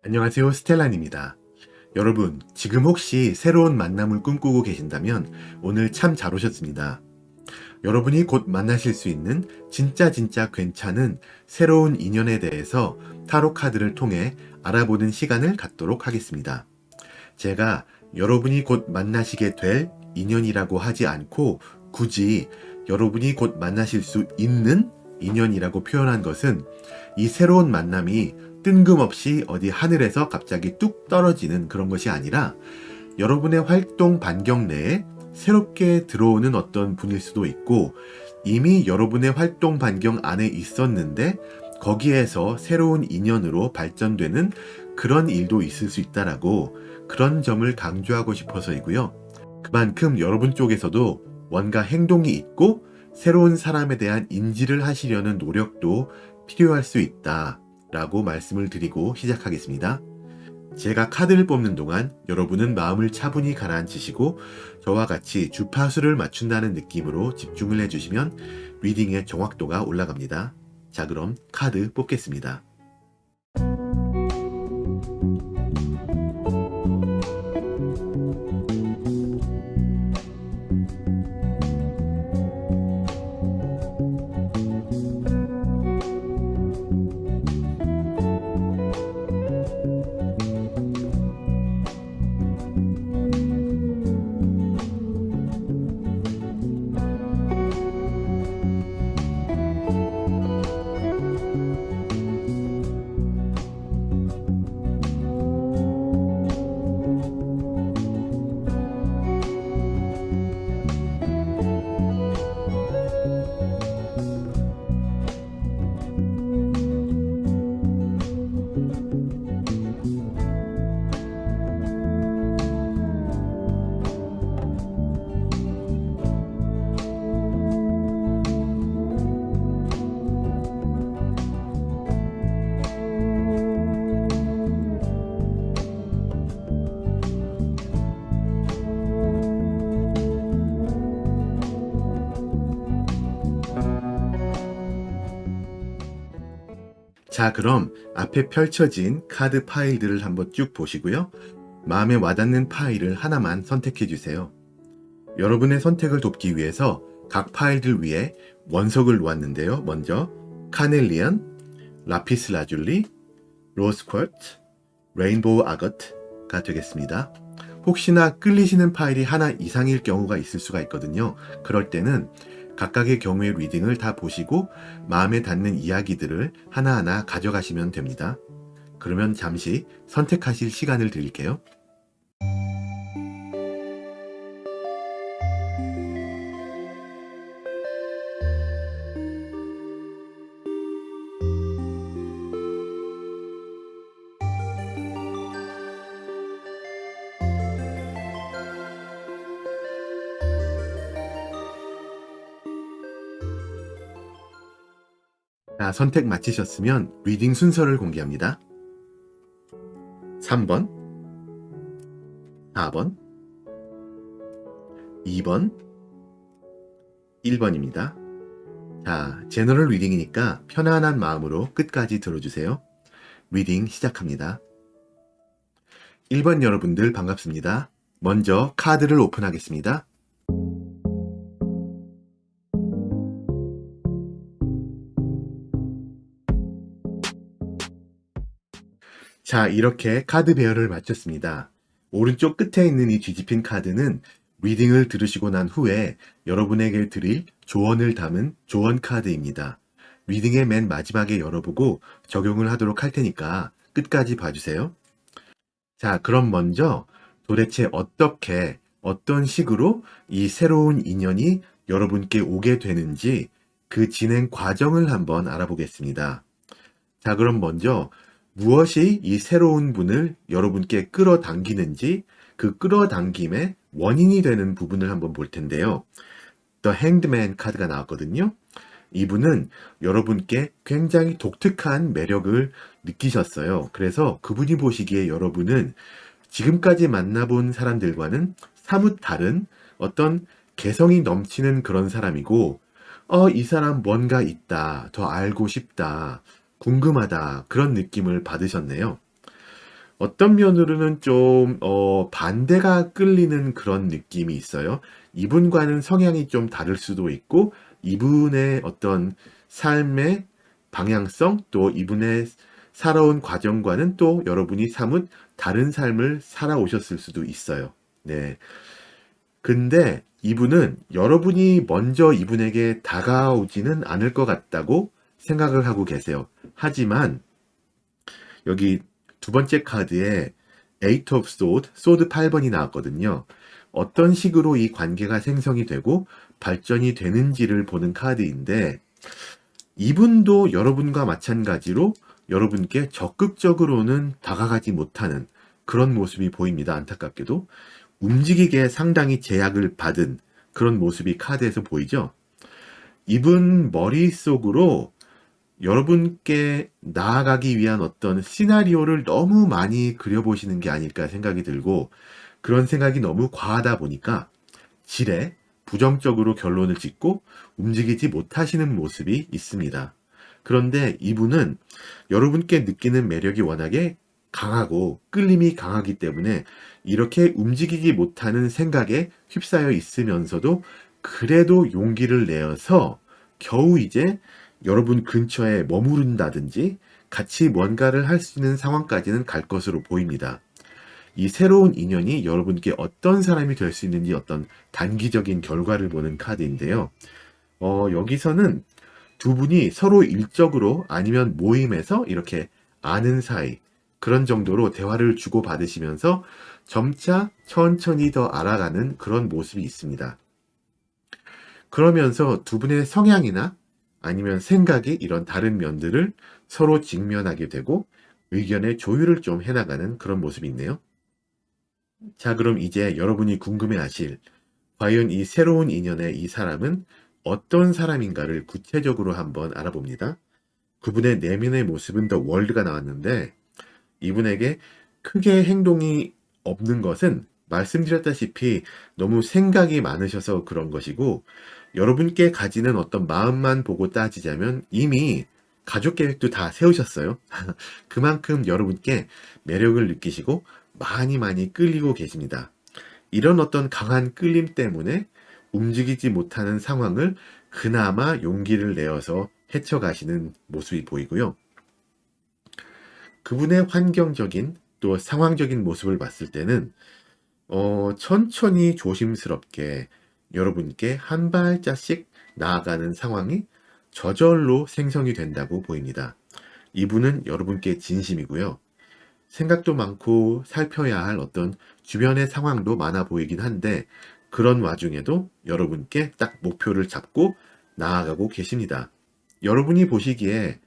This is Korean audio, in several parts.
안녕하세요. 스텔란입니다. 여러분, 지금 혹시 새로운 만남을 꿈꾸고 계신다면 오늘 참 잘 오셨습니다. 여러분이 곧 만나실 수 있는 진짜 괜찮은 새로운 인연에 대해서 타로 카드를 통해 알아보는 시간을 갖도록 하겠습니다. 제가 여러분이 곧 만나시게 될 인연이라고 하지 않고 굳이 여러분이 곧 만나실 수 있는 인연이라고 표현한 것은 이 새로운 만남이 뜬금없이 어디 하늘에서 갑자기 뚝 떨어지는 그런 것이 아니라 여러분의 활동 반경 내에 새롭게 들어오는 어떤 분일 수도 있고 이미 여러분의 활동 반경 안에 있었는데 거기에서 새로운 인연으로 발전되는 그런 일도 있을 수 있다라고 그런 점을 강조하고 싶어서이고요. 그만큼 여러분 쪽에서도 뭔가 행동이 있고 새로운 사람에 대한 인지를 하시려는 노력도 필요할 수 있다라고 말씀을 드리고 시작하겠습니다. 제가 카드를 뽑는 동안 여러분은 마음을 차분히 가라앉히시고 저와 같이 주파수를 맞춘다는 느낌으로 집중을 해주시면 리딩의 정확도가 올라갑니다. 자, 그럼 카드 뽑겠습니다. 자, 그럼 앞에 펼쳐진 카드 파일들을 한번 쭉 보시고요. 마음에 와닿는 파일을 하나만 선택해 주세요. 여러분의 선택을 돕기 위해서 각 파일들 위에 원석을 놓았는데요. 먼저 카넬리안, 라피스 라줄리, 로즈 쿼트, 레인보우 아거트가 되겠습니다. 혹시나 끌리시는 파일이 하나 이상일 경우가 있을 수가 있거든요. 그럴 때는 각각의 경우의 리딩을 다 보시고 마음에 닿는 이야기들을 하나하나 가져가시면 됩니다. 그러면 잠시 선택하실 시간을 드릴게요. 자, 선택 마치셨으면 리딩 순서를 공개합니다. 3번, 4번, 2번, 1번입니다. 자, 제너럴 리딩이니까 편안한 마음으로 끝까지 들어주세요. 리딩 시작합니다. 1번 여러분들 반갑습니다. 먼저 카드를 오픈하겠습니다. 자, 이렇게 카드 배열을 마쳤습니다. 오른쪽 끝에 있는 이 뒤집힌 카드는 리딩을 들으시고 난 후에 여러분에게 드릴 조언을 담은 조언 카드입니다. 리딩의 맨 마지막에 열어보고 적용을 하도록 할 테니까 끝까지 봐주세요. 자, 그럼 먼저 도대체 어떻게, 어떤 식으로 이 새로운 인연이 여러분께 오게 되는지 그 진행 과정을 한번 알아보겠습니다. 자, 그럼 먼저 무엇이 이 새로운 분을 여러분께 끌어당기는지 그 끌어당김의 원인이 되는 부분을 한번 볼 텐데요. The Hanged Man 카드가 나왔거든요. 이분은 여러분께 굉장히 독특한 매력을 느끼셨어요. 그래서 그분이 보시기에 여러분은 지금까지 만나본 사람들과는 사뭇 다른 어떤 개성이 넘치는 그런 사람이고, 이 사람 뭔가 있다, 더 알고 싶다, 궁금하다, 그런 느낌을 받으셨네요. 어떤 면으로는 좀 반대가 끌리는 그런 느낌이 있어요. 이분과는 성향이 좀 다를 수도 있고 이분의 어떤 삶의 방향성 또 이분의 살아온 과정과는 또 여러분이 사뭇 다른 삶을 살아오셨을 수도 있어요. 네. 근데 이분은 여러분이 먼저 이분에게 다가오지는 않을 것 같다고 생각을 하고 계세요. 하지만 여기 두 번째 카드에 Eight of Sword, 소드 8번이 나왔거든요. 어떤 식으로 이 관계가 생성이 되고 발전이 되는지를 보는 카드인데 이분도 여러분과 마찬가지로 여러분께 적극적으로는 다가가지 못하는 그런 모습이 보입니다. 안타깝게도. 움직이기에 상당히 제약을 받은 그런 모습이 카드에서 보이죠. 이분 머릿속으로 여러분께 나아가기 위한 어떤 시나리오를 너무 많이 그려보시는 게 아닐까 생각이 들고 그런 생각이 너무 과하다 보니까 지레 부정적으로 결론을 짓고 움직이지 못하시는 모습이 있습니다. 그런데 이분은 여러분께 느끼는 매력이 워낙에 강하고 끌림이 강하기 때문에 이렇게 움직이지 못하는 생각에 휩싸여 있으면서도 그래도 용기를 내어서 겨우 이제 여러분 근처에 머무른다든지 같이 뭔가를 할 수 있는 상황까지는 갈 것으로 보입니다. 이 새로운 인연이 여러분께 어떤 사람이 될 수 있는지 어떤 단기적인 결과를 보는 카드인데요. 여기서는 두 분이 서로 일적으로 아니면 모임에서 이렇게 아는 사이, 그런 정도로 대화를 주고받으시면서 점차 천천히 더 알아가는 그런 모습이 있습니다. 그러면서 두 분의 성향이나 아니면 생각이 이런 다른 면들을 서로 직면하게 되고 의견의 조율을 좀 해나가는 그런 모습이 있네요. 자, 그럼 이제 여러분이 궁금해하실 과연 이 새로운 인연의 이 사람은 어떤 사람인가를 구체적으로 한번 알아봅니다. 그분의 내면의 모습은 더 월드가 나왔는데 이분에게 크게 행동이 없는 것은 말씀드렸다시피 너무 생각이 많으셔서 그런 것이고 여러분께 가지는 어떤 마음만 보고 따지자면 이미 가족 계획도 다 세우셨어요. 그만큼 여러분께 매력을 느끼시고 많이 많이 끌리고 계십니다. 이런 어떤 강한 끌림 때문에 움직이지 못하는 상황을 그나마 용기를 내어서 헤쳐가시는 모습이 보이고요. 그분의 환경적인 또 상황적인 모습을 봤을 때는 천천히 조심스럽게 여러분께 한 발자씩 나아가는 상황이 저절로 생성이 된다고 보입니다. 이분은 여러분께 진심이고요. 생각도 많고 살펴야 할 어떤 주변의 상황도 많아 보이긴 한데 그런 와중에도 여러분께 딱 목표를 잡고 나아가고 계십니다. 여러분이 보시기에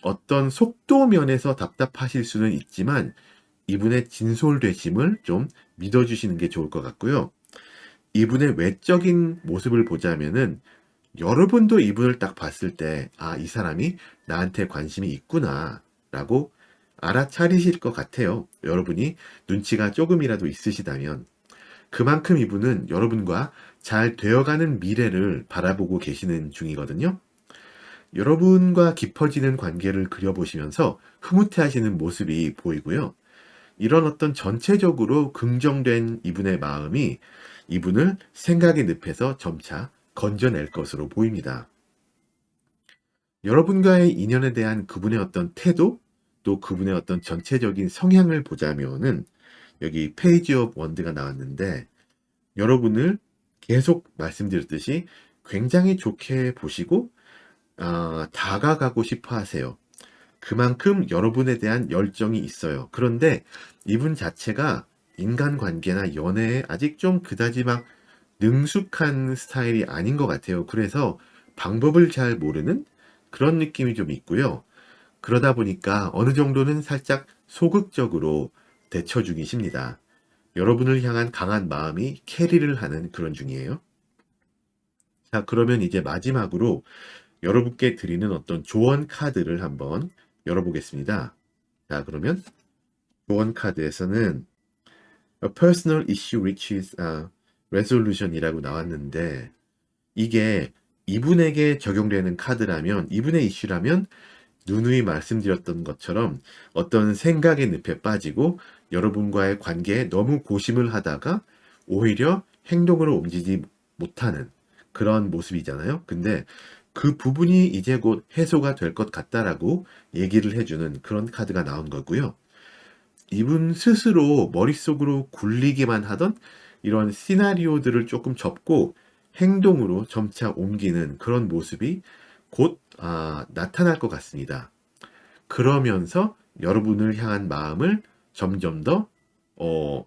어떤 속도 면에서 답답하실 수는 있지만 이분의 진솔되심을 좀 믿어주시는 게 좋을 것 같고요. 이분의 외적인 모습을 보자면은 여러분도 이분을 딱 봤을 때, 아, 이 사람이 나한테 관심이 있구나, 라고 알아차리실 것 같아요. 여러분이 눈치가 조금이라도 있으시다면. 그만큼 이분은 여러분과 잘 되어가는 미래를 바라보고 계시는 중이거든요. 여러분과 깊어지는 관계를 그려보시면서 흐뭇해하시는 모습이 보이고요. 이런 어떤 전체적으로 긍정된 이분의 마음이 이분을 생각의 늪에서 점차 건져낼 것으로 보입니다. 여러분과의 인연에 대한 그분의 어떤 태도, 또 그분의 어떤 전체적인 성향을 보자면은 여기 페이지 오브 원드가 나왔는데 여러분을 계속 말씀드렸듯이 굉장히 좋게 보시고 다가가고 싶어 하세요. 그만큼 여러분에 대한 열정이 있어요. 그런데 이분 자체가 인간관계나 연애에 아직 좀 그다지 막 능숙한 스타일이 아닌 것 같아요. 그래서 방법을 잘 모르는 그런 느낌이 좀 있고요. 그러다 보니까 어느 정도는 살짝 소극적으로 대처 중이십니다. 여러분을 향한 강한 마음이 캐리를 하는 그런 중이에요. 자, 그러면 이제 마지막으로 여러분께 드리는 어떤 조언 카드를 한번 열어보겠습니다. 자, 그러면 조언 카드에서는 A personal issue reaches resolution이라고 나왔는데 이게 이분에게 적용되는 카드라면 이분의 이슈라면 누누이 말씀드렸던 것처럼 어떤 생각의 늪에 빠지고 여러분과의 관계에 너무 고심을 하다가 오히려 행동으로 옮기지 못하는 그런 모습이잖아요. 근데 그 부분이 이제 곧 해소가 될 것 같다라고 얘기를 해주는 그런 카드가 나온 거고요. 이분 스스로 머릿속으로 굴리기만 하던 이런 시나리오들을 조금 접고 행동으로 점차 옮기는 그런 모습이 곧 나타날 것 같습니다. 그러면서 여러분을 향한 마음을 점점 더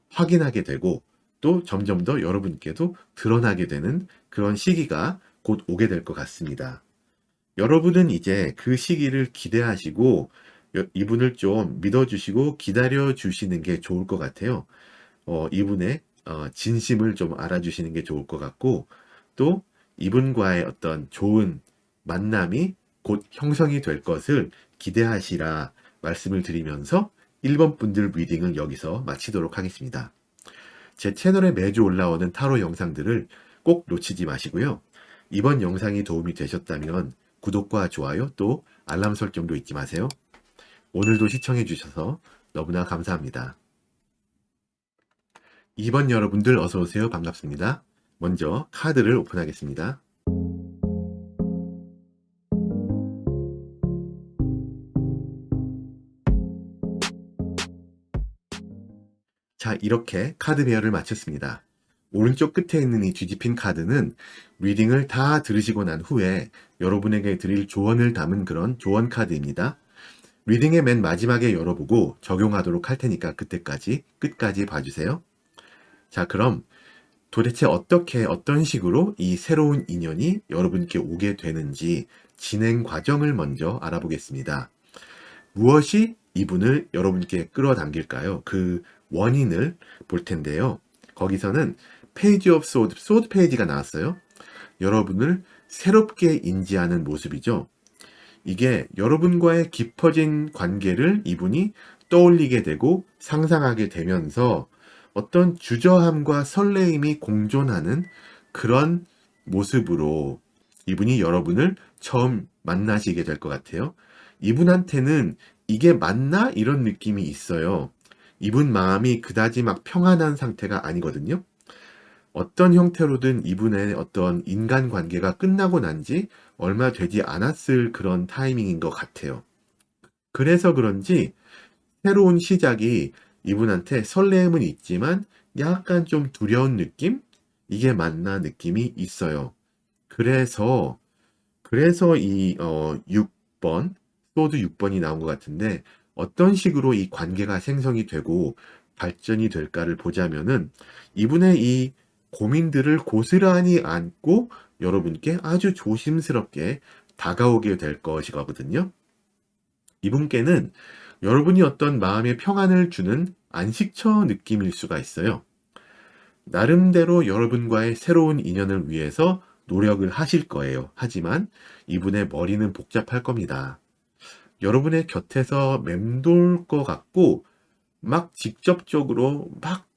확인하게 되고 또 점점 더 여러분께도 드러나게 되는 그런 시기가 곧 오게 될 것 같습니다. 여러분은 이제 그 시기를 기대하시고 이분을 좀 믿어주시고 기다려주시는 게 좋을 것 같아요. 이분의 진심을 좀 알아주시는 게 좋을 것 같고 또 이분과의 어떤 좋은 만남이 곧 형성이 될 것을 기대하시라 말씀을 드리면서 1번 분들 리딩을 여기서 마치도록 하겠습니다. 제 채널에 매주 올라오는 타로 영상들을 꼭 놓치지 마시고요. 이번 영상이 도움이 되셨다면 구독과 좋아요 또 알람 설정도 잊지 마세요. 오늘도 시청해 주셔서 너무나 감사합니다. 2번 여러분들 어서오세요. 반갑습니다. 먼저 카드를 오픈하겠습니다. 자, 이렇게 카드 배열을 마쳤습니다. 오른쪽 끝에 있는 이 뒤집힌 카드는 리딩을 다 들으시고 난 후에 여러분에게 드릴 조언을 담은 그런 조언 카드입니다. 리딩의 맨 마지막에 열어보고 적용하도록 할 테니까 그때까지 끝까지 봐주세요. 자, 그럼 도대체 어떤 식으로 이 새로운 인연이 여러분께 오게 되는지 진행 과정을 먼저 알아보겠습니다. 무엇이 이분을 여러분께 끌어당길까요? 그 원인을 볼 텐데요. 거기서는 페이지 오브 소드 페이지가 나왔어요. 여러분을 새롭게 인지하는 모습이죠. 이게 여러분과의 깊어진 관계를 이분이 떠올리게 되고 상상하게 되면서 어떤 주저함과 설레임이 공존하는 그런 모습으로 이분이 여러분을 처음 만나시게 될 것 같아요. 이분한테는 이게 맞나? 이런 느낌이 있어요. 이분 마음이 그다지 막 평안한 상태가 아니거든요. 어떤 형태로든 이분의 어떤 인간관계가 끝나고 난 지 얼마 되지 않았을 그런 타이밍인 것 같아요. 그래서 그런지 새로운 시작이 이분한테 설레임은 있지만 약간 좀 두려운 느낌? 이게 맞나 느낌이 있어요. 그래서 이 6번, 소드 6번이 나온 것 같은데 어떤 식으로 이 관계가 생성이 되고 발전이 될까를 보자면은 이분의 이 고민들을 고스란히 안고 여러분께 아주 조심스럽게 다가오게 될 것이거든요. 이분께는 여러분이 어떤 마음의 평안을 주는 안식처 느낌일 수가 있어요. 나름대로 여러분과의 새로운 인연을 위해서 노력을 하실 거예요. 하지만 이분의 머리는 복잡할 겁니다. 여러분의 곁에서 맴돌 것 같고 막 직접적으로 막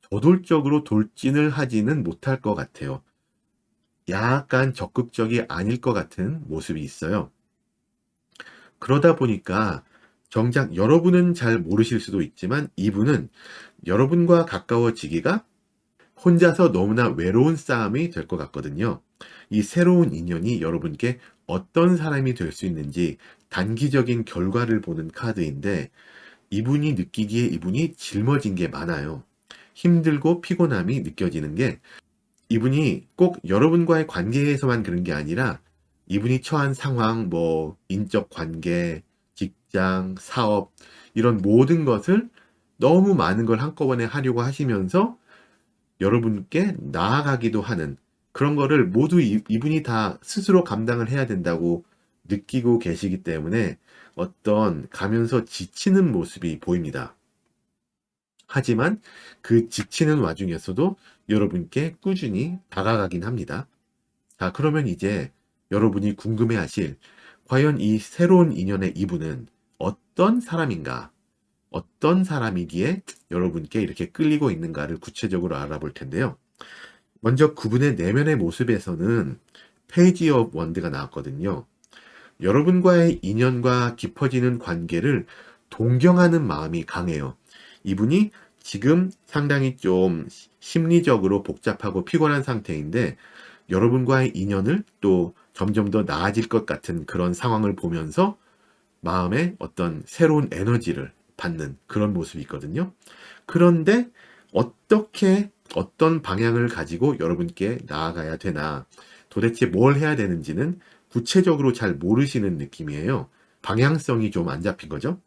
저돌적으로 돌진을 하지는 못할 것 같아요. 약간 적극적이 아닐 것 같은 모습이 있어요. 그러다 보니까 정작 여러분은 잘 모르실 수도 있지만 이분은 여러분과 가까워지기가 혼자서 너무나 외로운 싸움이 될 것 같거든요. 이 새로운 인연이 여러분께 어떤 사람이 될 수 있는지 단기적인 결과를 보는 카드인데 이분이 느끼기에 이분이 짊어진 게 많아요. 힘들고 피곤함이 느껴지는 게 이분이 꼭 여러분과의 관계에서만 그런 게 아니라 이분이 처한 상황, 인적 관계, 직장, 사업, 이런 모든 것을 너무 많은 걸 한꺼번에 하려고 하시면서 여러분께 나아가기도 하는 그런 거를 모두 이분이 다 스스로 감당을 해야 된다고 느끼고 계시기 때문에 어떤 가면서 지치는 모습이 보입니다. 하지만 그 지치는 와중에서도 여러분께 꾸준히 다가가긴 합니다. 자, 그러면 이제 여러분이 궁금해하실 과연 이 새로운 인연의 이분은 어떤 사람인가? 어떤 사람이기에 여러분께 이렇게 끌리고 있는가를 구체적으로 알아볼 텐데요. 먼저 그분의 내면의 모습에서는 페이지 업 원드가 나왔거든요. 여러분과의 인연과 깊어지는 관계를 동경하는 마음이 강해요. 이분이 지금 상당히 좀 심리적으로 복잡하고 피곤한 상태인데 여러분과의 인연을 또 점점 더 나아질 것 같은 그런 상황을 보면서 마음에 어떤 새로운 에너지를 받는 그런 모습이 있거든요. 그런데 어떻게 어떤 방향을 가지고 여러분께 나아가야 되나, 도대체 뭘 해야 되는지는 구체적으로 잘 모르시는 느낌이에요. 방향성이 좀 안 잡힌 거죠.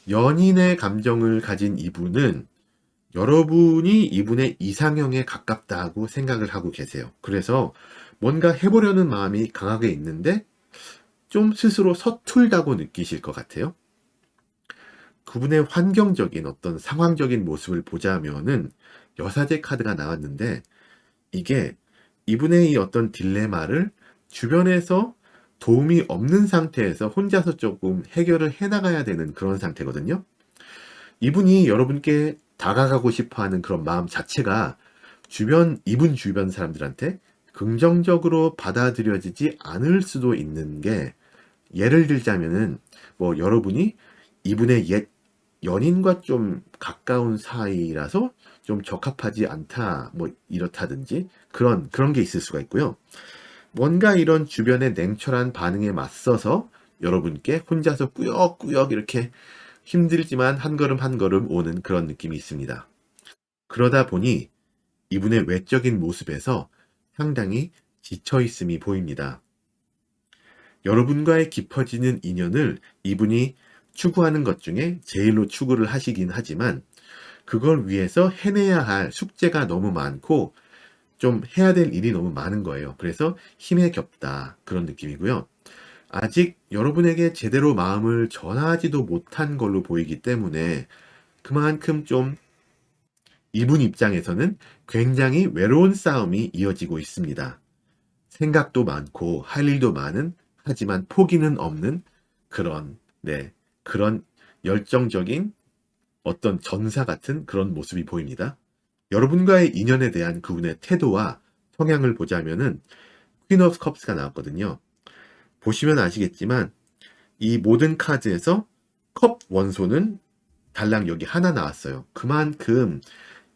연인의 감정을 가진 이분은 여러분이 이분의 이상형에 가깝다고 생각을 하고 계세요. 그래서 뭔가 해보려는 마음이 강하게 있는데 좀 스스로 서툴다고 느끼실 것 같아요. 그분의 환경적인 어떤 상황적인 모습을 보자면은 여사제 카드가 나왔는데, 이게 이분의 이 어떤 딜레마를 주변에서 도움이 없는 상태에서 혼자서 조금 해결을 해나가야 되는 그런 상태거든요. 이분이 여러분께 다가가고 싶어 하는 그런 마음 자체가 이분 주변 사람들한테 긍정적으로 받아들여지지 않을 수도 있는 게, 예를 들자면은 뭐 여러분이 이분의 옛 연인과 좀 가까운 사이라서 좀 적합하지 않다, 뭐 이렇다든지 그런 게 있을 수가 있고요. 뭔가 이런 주변의 냉철한 반응에 맞서서 여러분께 혼자서 꾸역꾸역 이렇게 힘들지만 한 걸음 한 걸음 오는 그런 느낌이 있습니다. 그러다 보니 이분의 외적인 모습에서 상당히 지쳐 있음이 보입니다. 여러분과의 깊어지는 인연을 이분이 추구하는 것 중에 제일로 추구를 하시긴 하지만, 그걸 위해서 해내야 할 숙제가 너무 많고 좀 해야 될 일이 너무 많은 거예요. 그래서 힘에 겹다, 그런 느낌이고요. 아직 여러분에게 제대로 마음을 전하지도 못한 걸로 보이기 때문에 그만큼 좀 이분 입장에서는 굉장히 외로운 싸움이 이어지고 있습니다. 생각도 많고 할 일도 많은, 하지만 포기는 없는 그런, 그런 열정적인 어떤 전사 같은 그런 모습이 보입니다. 여러분과의 인연에 대한 그분의 태도와 성향을 보자면은 퀸 오브 컵스가 나왔거든요. 보시면 아시겠지만 이 모든 카드에서 컵 원소는 달랑 여기 하나 나왔어요. 그만큼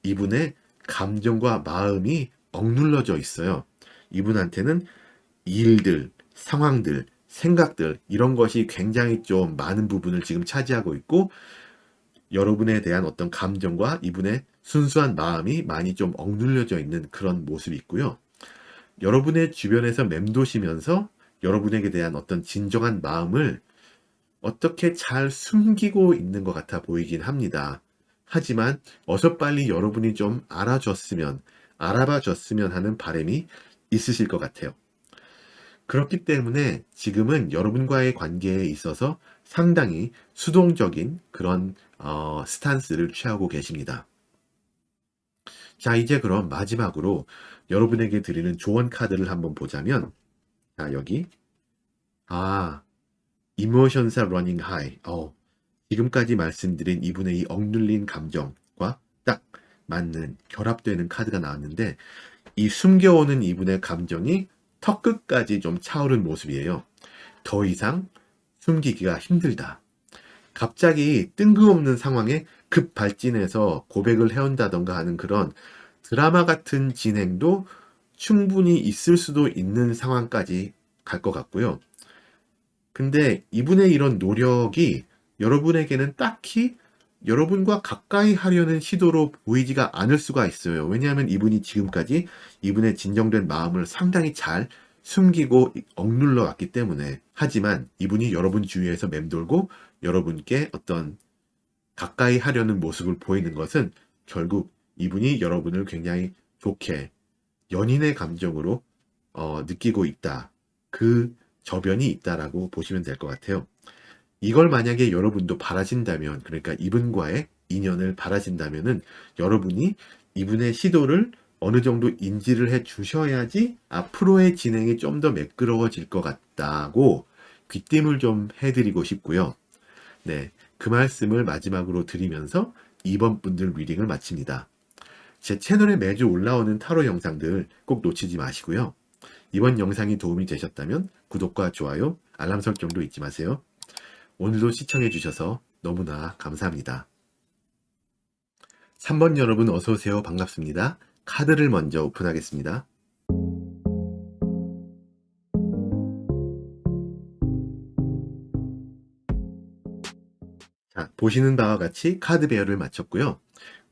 이분의 감정과 마음이 억눌러져 있어요. 이분한테는 일들, 상황들, 생각들, 이런 것이 굉장히 좀 많은 부분을 지금 차지하고 있고, 여러분에 대한 어떤 감정과 이분의 순수한 마음이 많이 좀 억눌려져 있는 그런 모습이 있고요. 여러분의 주변에서 맴도시면서 여러분에게 대한 어떤 진정한 마음을 어떻게 잘 숨기고 있는 것 같아 보이긴 합니다. 하지만 어서 빨리 여러분이 좀 알아봐 줬으면 하는 바람이 있으실 것 같아요. 그렇기 때문에 지금은 여러분과의 관계에 있어서 상당히 수동적인 그런 스탄스를 취하고 계십니다. 자, 이제 그럼 마지막으로 여러분에게 드리는 조언 카드를 한번 보자면, 자, 여기, 아, Emotions are running high. 지금까지 말씀드린 이분의 이 억눌린 감정과 딱 맞는 결합되는 카드가 나왔는데, 이 숨겨오는 이분의 감정이 턱끝까지 좀 차오른 모습이에요. 더 이상 숨기기가 힘들다. 갑자기 뜬금없는 상황에 급 발진해서 고백을 해온다던가 하는 그런 드라마 같은 진행도 충분히 있을 수도 있는 상황까지 갈 것 같고요. 근데 이분의 이런 노력이 여러분에게는 딱히 여러분과 가까이 하려는 시도로 보이지가 않을 수가 있어요. 왜냐하면 이분이 지금까지 이분의 진정된 마음을 상당히 잘 숨기고 억눌러 왔기 때문에. 하지만 이분이 여러분 주위에서 맴돌고 여러분께 어떤 가까이 하려는 모습을 보이는 것은 결국 이분이 여러분을 굉장히 좋게 연인의 감정으로 느끼고 있다. 그 저변이 있다라고 보시면 될 것 같아요. 이걸 만약에 여러분도 바라신다면, 그러니까 이분과의 인연을 바라신다면은 여러분이 이분의 시도를 어느 정도 인지를 해 주셔야지 앞으로의 진행이 좀 더 매끄러워질 것 같다고 귀띔을 좀 해드리고 싶고요. 네, 그 말씀을 마지막으로 드리면서 이번 분들 리딩을 마칩니다. 제 채널에 매주 올라오는 타로 영상들 꼭 놓치지 마시고요. 이번 영상이 도움이 되셨다면 구독과 좋아요, 알람 설정도 잊지 마세요. 오늘도 시청해주셔서 너무나 감사합니다. 3번 여러분 어서오세요. 반갑습니다. 카드를 먼저 오픈하겠습니다. 자, 보시는 바와 같이 카드 배열을 마쳤고요.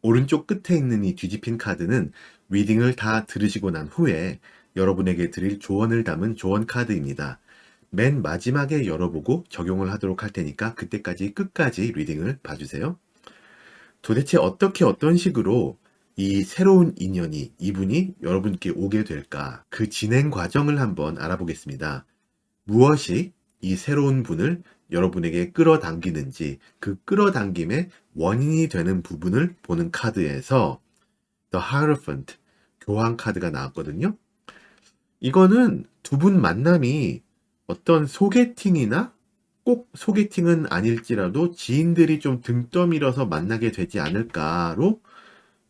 오른쪽 끝에 있는 이 뒤집힌 카드는 리딩을 다 들으시고 난 후에 여러분에게 드릴 조언을 담은 조언 카드입니다. 맨 마지막에 열어보고 적용을 하도록 할 테니까 그때까지 끝까지 리딩을 봐주세요. 도대체 어떻게 어떤 식으로 이 새로운 인연이 이분이 여러분께 오게 될까? 그 진행 과정을 한번 알아보겠습니다. 무엇이 이 새로운 분을 여러분에게 끌어당기는지 그 끌어당김의 원인이 되는 부분을 보는 카드에서 The Hierophant, 교황 카드가 나왔거든요. 이거는 두 분 만남이 어떤 소개팅이나 꼭 소개팅은 아닐지라도 지인들이 좀 등 떠밀어서 만나게 되지 않을까로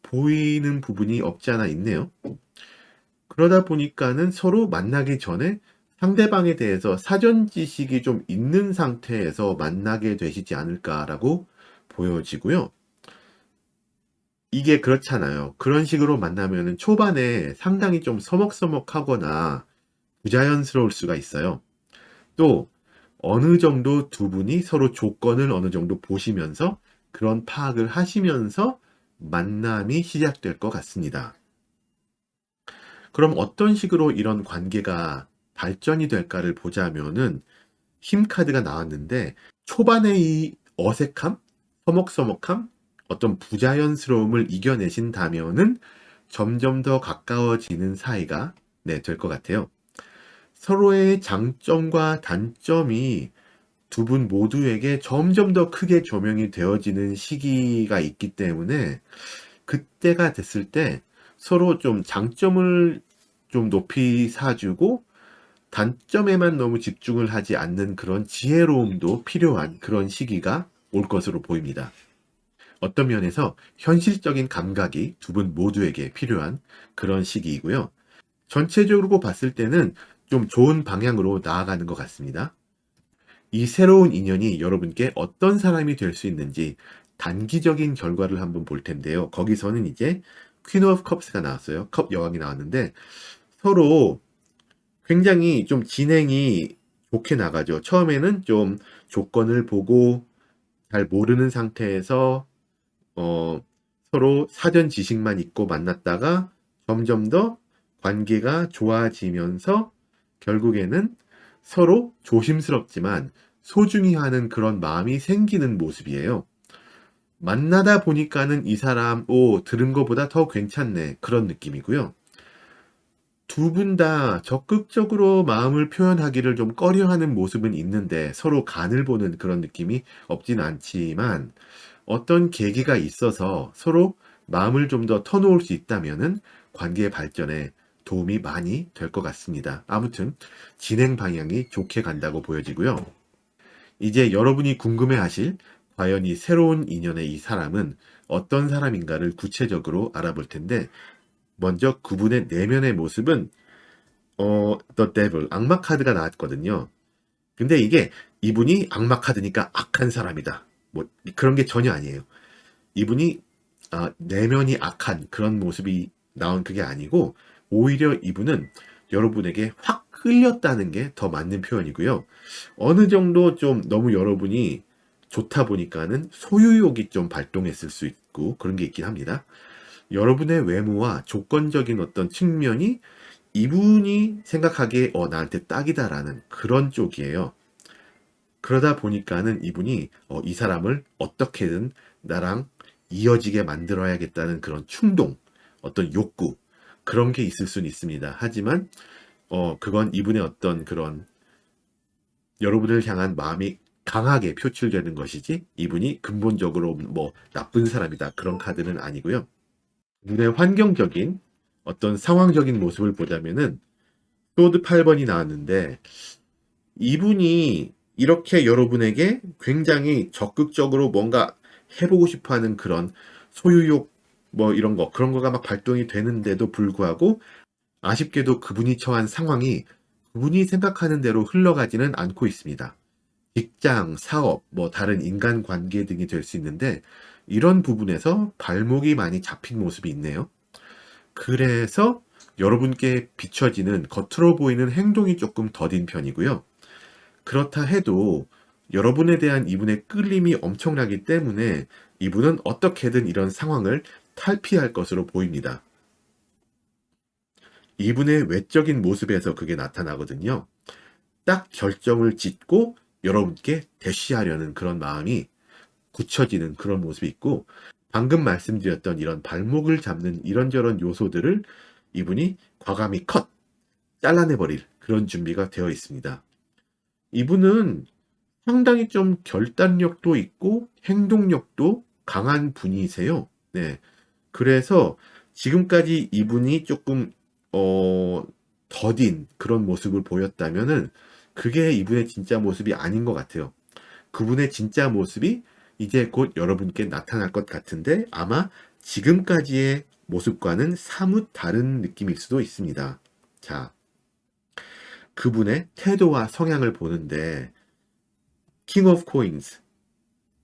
보이는 부분이 없지 않아 있네요. 그러다 보니까는 서로 만나기 전에 상대방에 대해서 사전 지식이 좀 있는 상태에서 만나게 되시지 않을까라고 보여지고요. 이게 그렇잖아요. 그런 식으로 만나면은 초반에 상당히 좀 서먹서먹하거나 부자연스러울 수가 있어요. 또 어느 정도 두 분이 서로 조건을 어느 정도 보시면서 그런 파악을 하시면서 만남이 시작될 것 같습니다. 그럼 어떤 식으로 이런 관계가 발전이 될까를 보자면은 힘 카드가 나왔는데 초반에 이 어색함, 서먹서먹함, 어떤 부자연스러움을 이겨내신다면은 점점 더 가까워지는 사이가 될 것 같아요. 서로의 장점과 단점이 두 분 모두에게 점점 더 크게 조명이 되어지는 시기가 있기 때문에 그때가 됐을 때 서로 좀 장점을 좀 높이 사주고 단점에만 너무 집중을 하지 않는 그런 지혜로움도 필요한 그런 시기가 올 것으로 보입니다. 어떤 면에서 현실적인 감각이 두 분 모두에게 필요한 그런 시기이고요. 전체적으로 봤을 때는 좀 좋은 방향으로 나아가는 것 같습니다. 이 새로운 인연이 여러분께 어떤 사람이 될 수 있는지 단기적인 결과를 한번 볼 텐데요. 거기서는 이제 퀸 오브 컵스가 나왔어요. 컵 여왕이 나왔는데 서로 굉장히 좀 진행이 좋게 나가죠. 처음에는 좀 조건을 보고 잘 모르는 상태에서 서로 사전 지식만 있고 만났다가 점점 더 관계가 좋아지면서 결국에는 서로 조심스럽지만 소중히 하는 그런 마음이 생기는 모습이에요. 만나다 보니까는 이 사람, 들은 것보다 더 괜찮네. 그런 느낌이고요. 두 분 다 적극적으로 마음을 표현하기를 좀 꺼려하는 모습은 있는데 서로 간을 보는 그런 느낌이 없진 않지만 어떤 계기가 있어서 서로 마음을 좀 더 터놓을 수 있다면은 관계 발전에 도움이 많이 될 것 같습니다. 아무튼 진행 방향이 좋게 간다고 보여지고요. 이제 여러분이 궁금해하실 과연 이 새로운 인연의 이 사람은 어떤 사람인가를 구체적으로 알아볼 텐데 먼저 그분의 내면의 모습은 The Devil, 악마 카드가 나왔거든요. 근데 이게 이분이 악마 카드니까 악한 사람이다. 뭐 그런 게 전혀 아니에요. 이분이 내면이 악한 그런 모습이 나온 그게 아니고 오히려 이분은 여러분에게 확 끌렸다는 게 더 맞는 표현이고요. 어느 정도 좀 너무 여러분이 좋다 보니까는 소유욕이 좀 발동했을 수 있고 그런 게 있긴 합니다. 여러분의 외모와 조건적인 어떤 측면이 이분이 생각하기에 나한테 딱이다라는 그런 쪽이에요. 그러다 보니까는 이분이 이 사람을 어떻게든 나랑 이어지게 만들어야겠다는 그런 충동, 어떤 욕구 그런 게 있을 수는 있습니다. 하지만 그건 이분의 어떤 그런 여러분을 향한 마음이 강하게 표출되는 것이지 이분이 근본적으로 뭐 나쁜 사람이다 그런 카드는 아니고요. 눈의 환경적인 어떤 상황적인 모습을 보자면은 소드 8번이 나왔는데 이분이 이렇게 여러분에게 굉장히 적극적으로 뭔가 해보고 싶어 하는 그런 소유욕 뭐 이런 거 그런 거가 막 발동이 되는데도 불구하고 아쉽게도 그분이 처한 상황이 그분이 생각하는 대로 흘러가지는 않고 있습니다. 직장, 사업, 뭐 다른 인간관계 등이 될 수 있는데 이런 부분에서 발목이 많이 잡힌 모습이 있네요. 그래서 여러분께 비춰지는 겉으로 보이는 행동이 조금 더딘 편이고요. 그렇다 해도 여러분에 대한 이분의 끌림이 엄청나기 때문에 이분은 어떻게든 이런 상황을 탈피할 것으로 보입니다. 이분의 외적인 모습에서 그게 나타나거든요. 딱 결정을 짓고 여러분께 대시하려는 그런 마음이 굳혀지는 그런 모습이 있고, 방금 말씀드렸던 이런 발목을 잡는 이런저런 요소들을 이분이 과감히 잘라내버릴 그런 준비가 되어 있습니다. 이분은 상당히 좀 결단력도 있고 행동력도 강한 분이세요. 네. 그래서 지금까지 이분이 조금 더딘 그런 모습을 보였다면은 그게 이분의 진짜 모습이 아닌 것 같아요. 그분의 진짜 모습이 이제 곧 여러분께 나타날 것 같은데 아마 지금까지의 모습과는 사뭇 다른 느낌일 수도 있습니다. 자, 그분의 태도와 성향을 보는데 킹 오브 코인스,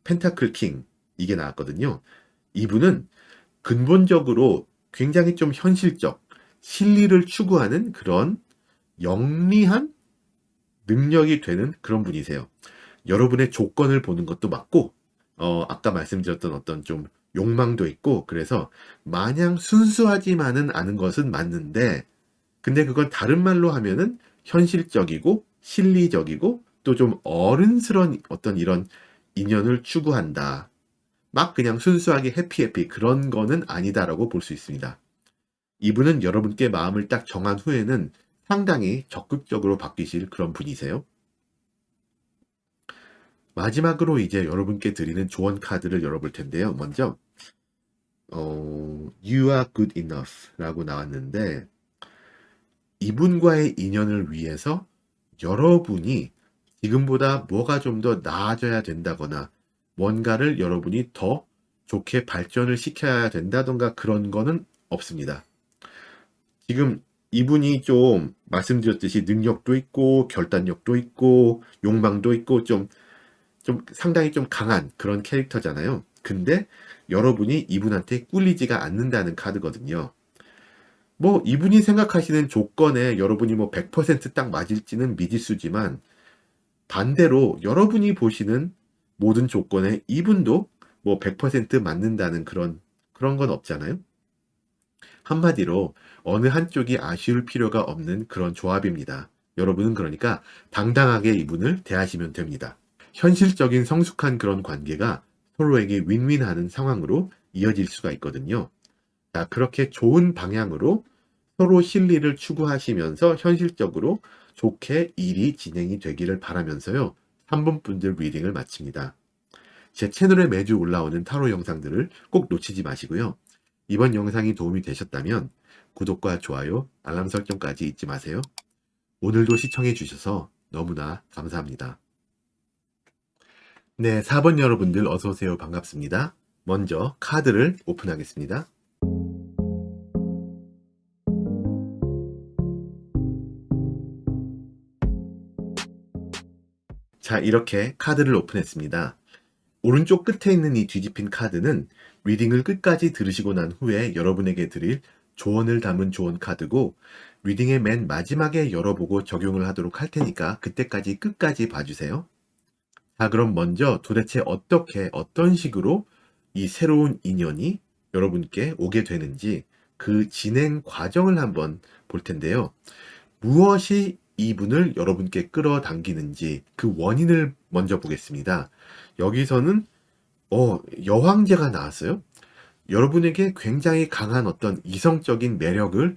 펜타클 킹 이게 나왔거든요. 이분은 근본적으로 굉장히 좀 현실적, 실리를 추구하는 그런 영리한 능력이 되는 그런 분이세요. 여러분의 조건을 보는 것도 맞고, 아까 말씀드렸던 어떤 좀 욕망도 있고, 그래서 마냥 순수하지만은 않은 것은 맞는데, 근데 그건 다른 말로 하면은 현실적이고, 실리적이고, 또 좀 어른스러운 어떤 이런 인연을 추구한다. 막 그냥 순수하게 해피해피 그런 거는 아니다라고 볼 수 있습니다. 이분은 여러분께 마음을 딱 정한 후에는 상당히 적극적으로 바뀌실 그런 분이세요. 마지막으로 이제 여러분께 드리는 조언 카드를 열어볼 텐데요. 먼저 You are good enough 라고 나왔는데 이분과의 인연을 위해서 여러분이 지금보다 뭐가 좀 더 나아져야 된다거나 뭔가를 여러분이 더 좋게 발전을 시켜야 된다던가 그런 거는 없습니다. 지금 이분이 좀 말씀드렸듯이 능력도 있고 결단력도 있고 욕망도 있고 좀 상당히 좀 강한 그런 캐릭터잖아요. 근데 여러분이 이분한테 꿀리지가 않는다는 카드거든요. 뭐 이분이 생각하시는 조건에 여러분이 뭐 100%딱 맞을지는 미지수지만 반대로 여러분이 보시는 모든 조건에 이분도 뭐 100% 맞는다는 그런 건 없잖아요. 한마디로 어느 한쪽이 아쉬울 필요가 없는 그런 조합입니다. 여러분은 그러니까 당당하게 이분을 대하시면 됩니다. 현실적인 성숙한 그런 관계가 서로에게 윈윈하는 상황으로 이어질 수가 있거든요. 자, 그렇게 좋은 방향으로 서로 실리를 추구하시면서 현실적으로 좋게 일이 진행이 되기를 바라면서요. 3분 분들 리딩을 마칩니다. 제 채널에 매주 올라오는 타로 영상들을 꼭 놓치지 마시고요. 이번 영상이 도움이 되셨다면 구독과 좋아요, 알람 설정까지 잊지 마세요. 오늘도 시청해 주셔서 너무나 감사합니다. 네, 4번 여러분들 어서오세요. 반갑습니다. 먼저 카드를 오픈하겠습니다. 자, 이렇게 카드를 오픈했습니다. 오른쪽 끝에 있는 이 뒤집힌 카드는 리딩을 끝까지 들으시고 난 후에 여러분에게 드릴 조언을 담은 조언 카드고 리딩의 맨 마지막에 열어보고 적용을 하도록 할 테니까 그때까지 끝까지 봐주세요. 자, 그럼 먼저 도대체 어떤 식으로 이 새로운 인연이 여러분께 오게 되는지 그 진행 과정을 한번 볼 텐데요. 무엇이 이분을 여러분께 끌어당기는지 그 원인을 먼저 보겠습니다. 여기서는 여왕제가 나왔어요. 여러분에게 굉장히 강한 어떤 이성적인 매력을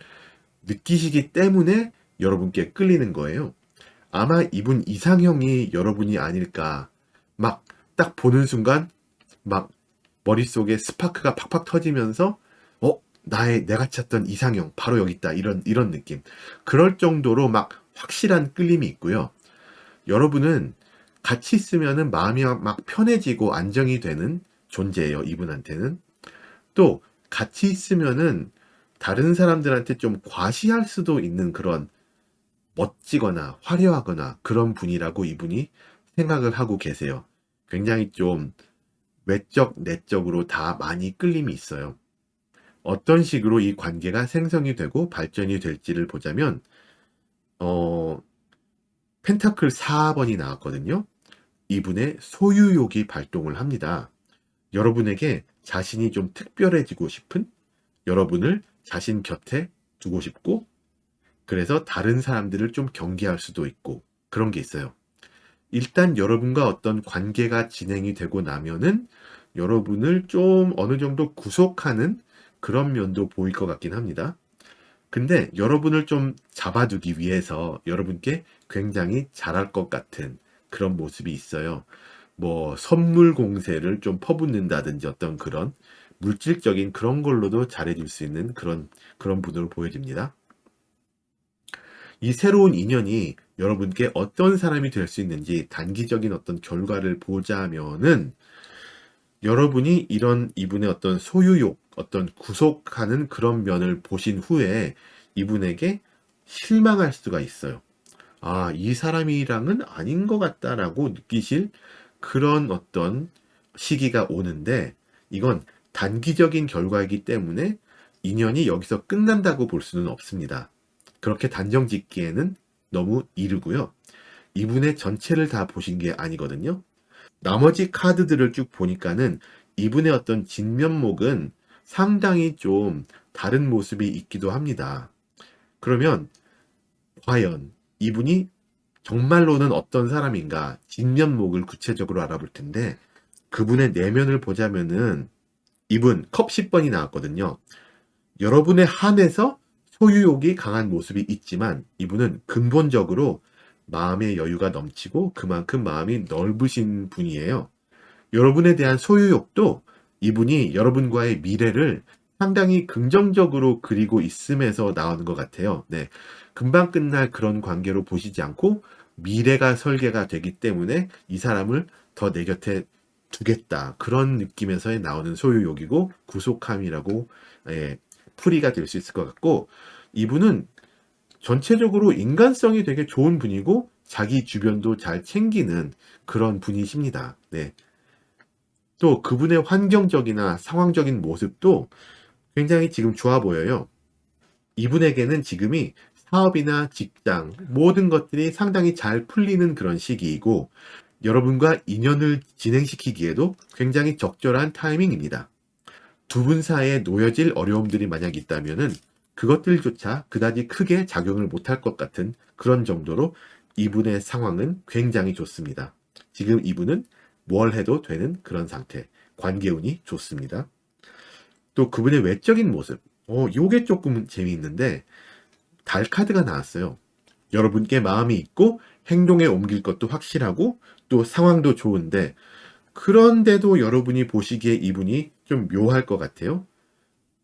느끼시기 때문에 여러분께 끌리는 거예요. 아마 이분 이상형이 여러분이 아닐까. 막 딱 보는 순간 막 머릿속에 스파크가 팍팍 터지면서 내가 찾던 이상형 바로 여기 있다. 이런 느낌. 그럴 정도로 막 확실한 끌림이 있고요. 여러분은 같이 있으면은 마음이 막 편해지고 안정이 되는 존재예요. 이분한테는. 또 같이 있으면은 다른 사람들한테 좀 과시할 수도 있는 그런 멋지거나 화려하거나 그런 분이라고 이분이 생각을 하고 계세요. 굉장히 좀 외적, 내적으로 다 많이 끌림이 있어요. 어떤 식으로 이 관계가 생성이 되고 발전이 될지를 보자면, 어, 펜타클 4번이 나왔거든요. 이분의 소유욕이 발동을 합니다. 여러분에게 자신이 좀 특별해지고 싶은, 여러분을 자신 곁에 두고 싶고, 그래서 다른 사람들을 좀 경계할 수도 있고, 그런 게 있어요. 일단 여러분과 어떤 관계가 진행이 되고 나면은 여러분을 좀 어느 정도 구속하는 그런 면도 보일 것 같긴 합니다. 근데 여러분을 좀 잡아두기 위해서 여러분께 굉장히 잘할 것 같은 그런 모습이 있어요. 뭐 선물 공세를 좀 퍼붓는다든지 어떤 그런 물질적인 그런 걸로도 잘해줄 수 있는 그런 분으로 보여집니다. 이 새로운 인연이 여러분께 어떤 사람이 될 수 있는지 단기적인 어떤 결과를 보자면은 여러분이 이런 이분의 어떤 소유욕, 어떤 구속하는 그런 면을 보신 후에 이분에게 실망할 수가 있어요. 아, 이 사람이랑은 아닌 것 같다라고 느끼실 그런 어떤 시기가 오는데 이건 단기적인 결과이기 때문에 인연이 여기서 끝난다고 볼 수는 없습니다. 그렇게 단정 짓기에는 너무 이르고요. 이분의 전체를 다 보신 게 아니거든요. 나머지 카드들을 쭉 보니까는 이분의 어떤 진면목은 상당히 좀 다른 모습이 있기도 합니다. 그러면 과연 이분이 정말로는 어떤 사람인가 진면목을 구체적으로 알아볼 텐데 그분의 내면을 보자면은 이분 컵 10번이 나왔거든요. 여러분의 한에서 소유욕이 강한 모습이 있지만 이분은 근본적으로 마음의 여유가 넘치고 그만큼 마음이 넓으신 분이에요. 여러분에 대한 소유욕도 이분이 여러분과의 미래를 상당히 긍정적으로 그리고 있음에서 나오는 것 같아요. 네. 금방 끝날 그런 관계로 보시지 않고 미래가 설계가 되기 때문에 이 사람을 더 내 곁에 두겠다. 그런 느낌에서 나오는 소유욕이고 구속함이라고 예, 풀이가 될 수 있을 것 같고 이분은 전체적으로 인간성이 되게 좋은 분이고 자기 주변도 잘 챙기는 그런 분이십니다. 네. 또 그분의 환경적이나 상황적인 모습도 굉장히 지금 좋아 보여요. 이분에게는 지금이 사업이나 직장, 모든 것들이 상당히 잘 풀리는 그런 시기이고, 여러분과 인연을 진행시키기에도 굉장히 적절한 타이밍입니다. 두 분 사이에 놓여질 어려움들이 만약 있다면은 그것들조차 그다지 크게 작용을 못할 것 같은 그런 정도로 이분의 상황은 굉장히 좋습니다. 지금 이분은 뭘 해도 되는 그런 상태. 관계운이 좋습니다. 또 그분의 외적인 모습. 요게 조금 재미있는데 달 카드가 나왔어요. 여러분께 마음이 있고 행동에 옮길 것도 확실하고 또 상황도 좋은데 그런데도 여러분이 보시기에 이분이 좀 묘할 것 같아요.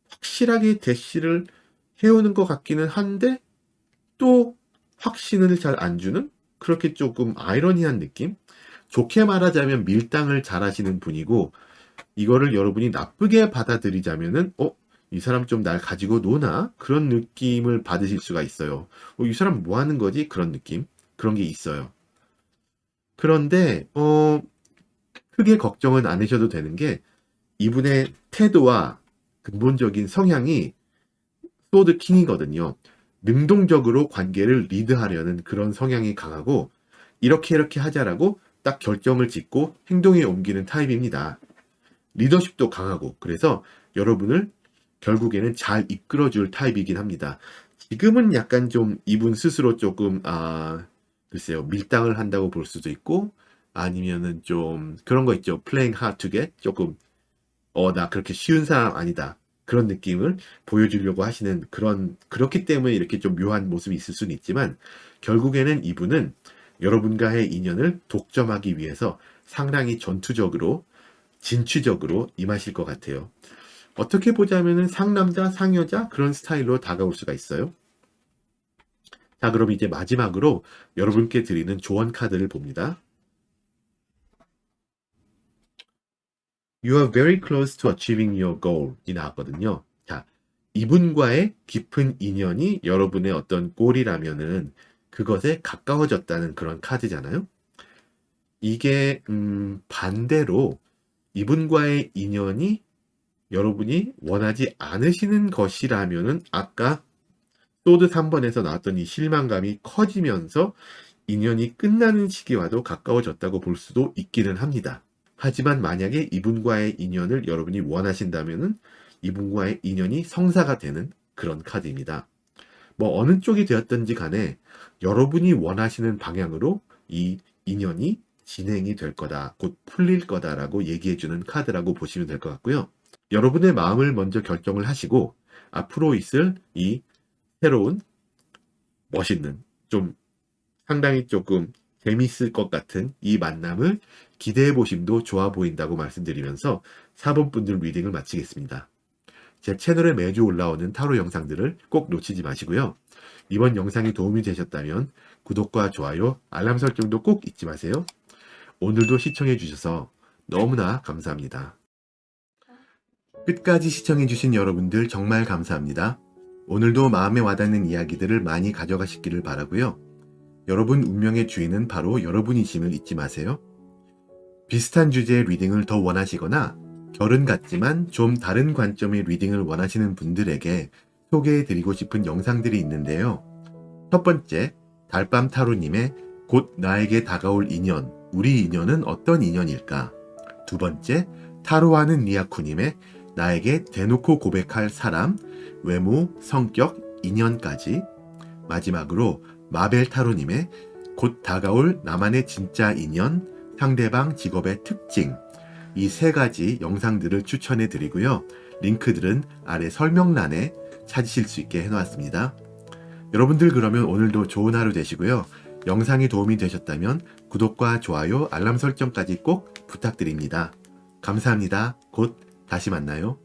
확실하게 대시를 해오는 것 같기는 한데 또 확신을 잘 안 주는 그렇게 조금 아이러니한 느낌? 좋게 말하자면 밀당을 잘하시는 분이고 이거를 여러분이 나쁘게 받아들이자면은 이 사람 좀 날 가지고 노나? 그런 느낌을 받으실 수가 있어요. 이 사람 뭐 하는 거지? 그런 느낌. 그런 게 있어요. 그런데 크게 걱정은 안 하셔도 되는 게 이분의 태도와 근본적인 성향이 소드 킹이거든요. 능동적으로 관계를 리드하려는 그런 성향이 강하고 이렇게 하자라고 딱 결정을 짓고 행동에 옮기는 타입입니다. 리더십도 강하고 그래서 여러분을 결국에는 잘 이끌어줄 타입이긴 합니다. 지금은 약간 좀 이분 스스로 조금 글쎄요 밀당을 한다고 볼 수도 있고 아니면은 좀 그런 거 있죠. playing hard to get 조금 나 그렇게 쉬운 사람 아니다. 그런 느낌을 보여주려고 하시는 그렇기 때문에 이렇게 좀 묘한 모습이 있을 수는 있지만, 결국에는 이분은 여러분과의 인연을 독점하기 위해서 상당히 전투적으로, 진취적으로 임하실 것 같아요. 어떻게 보자면은 상남자, 상여자 그런 스타일로 다가올 수가 있어요. 자, 그럼 이제 마지막으로 여러분께 드리는 조언 카드를 봅니다. You are very close to achieving your goal 이 나왔거든요. 자, 이분과의 깊은 인연이 여러분의 어떤 골이라면은 그것에 가까워졌다는 그런 카드잖아요. 이게 반대로 이분과의 인연이 여러분이 원하지 않으시는 것이라면은 아까 소드 3번에서 나왔던 이 실망감이 커지면서 인연이 끝나는 시기와도 가까워졌다고 볼 수도 있기는 합니다. 하지만 만약에 이분과의 인연을 여러분이 원하신다면은 이분과의 인연이 성사가 되는 그런 카드입니다. 뭐 어느 쪽이 되었든지 간에 여러분이 원하시는 방향으로 이 인연이 진행이 될 거다, 곧 풀릴 거다라고 얘기해주는 카드라고 보시면 될 것 같고요. 여러분의 마음을 먼저 결정을 하시고 앞으로 있을 이 새로운 멋있는 좀 상당히 조금 재밌을 것 같은 이 만남을 기대해 보심도 좋아 보인다고 말씀드리면서 4번 분들 리딩을 마치겠습니다. 제 채널에 매주 올라오는 타로 영상들을 꼭 놓치지 마시고요. 이번 영상이 도움이 되셨다면 구독과 좋아요, 알람 설정도 꼭 잊지 마세요. 오늘도 시청해 주셔서 너무나 감사합니다. 끝까지 시청해 주신 여러분들 정말 감사합니다. 오늘도 마음에 와닿는 이야기들을 많이 가져가시기를 바라고요. 여러분 운명의 주인은 바로 여러분이심을 잊지 마세요. 비슷한 주제의 리딩을 더 원하시거나 결은 같지만 좀 다른 관점의 리딩을 원하시는 분들에게 소개해드리고 싶은 영상들이 있는데요. 첫 번째, 달밤 타로님의 곧 나에게 다가올 인연, 우리 인연은 어떤 인연일까? 두 번째, 타로하는 리아쿠님의 나에게 대놓고 고백할 사람, 외모, 성격, 인연까지. 마지막으로 마벨 타로님의 곧 다가올 나만의 진짜 인연, 상대방 직업의 특징, 이 세 가지 영상들을 추천해 드리고요. 링크들은 아래 설명란에 찾으실 수 있게 해놓았습니다. 여러분들 그러면 오늘도 좋은 하루 되시고요. 영상이 도움이 되셨다면 구독과 좋아요, 알람 설정까지 꼭 부탁드립니다. 감사합니다. 곧 다시 만나요.